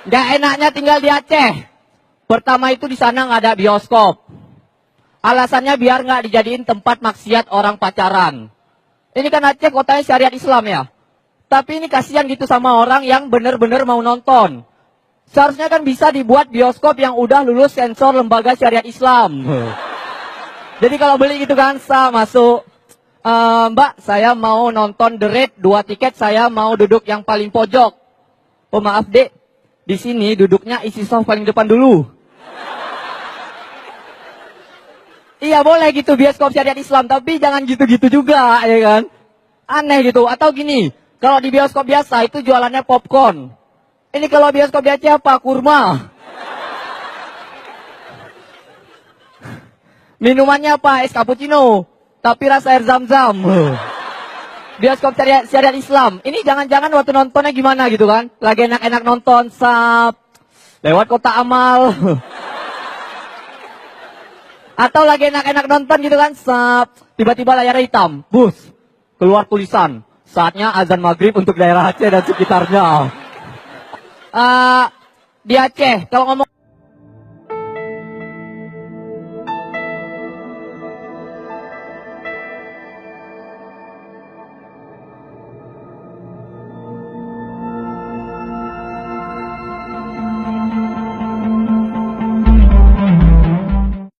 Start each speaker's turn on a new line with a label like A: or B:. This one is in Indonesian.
A: Gak enaknya tinggal di Aceh. Pertama itu di sana nggak ada bioskop. Alasannya biar nggak dijadiin tempat maksiat orang pacaran. Ini kan Aceh kotanya syariat Islam ya. Tapi ini kasihan gitu sama orang yang bener-bener mau nonton. Seharusnya kan bisa dibuat bioskop yang udah lulus sensor lembaga syariat Islam. Jadi kalau beli gitu kan, masuk. Mbak, saya mau nonton The Raid, 2 tiket, saya mau duduk yang paling pojok. Oh maaf dek, di sini duduknya isi soft paling depan dulu. Iya boleh gitu bioskop syariat Islam, tapi jangan gitu-gitu juga, ya kan? Aneh gitu. Atau gini, kalau di bioskop biasa itu jualannya popcorn. Ini kalau bioskop di Aceh apa? Kurma. Minumannya apa? Es cappuccino. Tapi rasa air zam-zam. Bioskop syariat Islam. Ini jangan-jangan waktu nontonnya gimana gitu kan? Lagi enak-enak nonton, lewat Kota Amal. Atau lagi enak-enak nonton gitu kan, tiba-tiba layar hitam. Bus, keluar tulisan. Saatnya azan maghrib untuk daerah Aceh dan sekitarnya. Di Aceh, kalau ngomong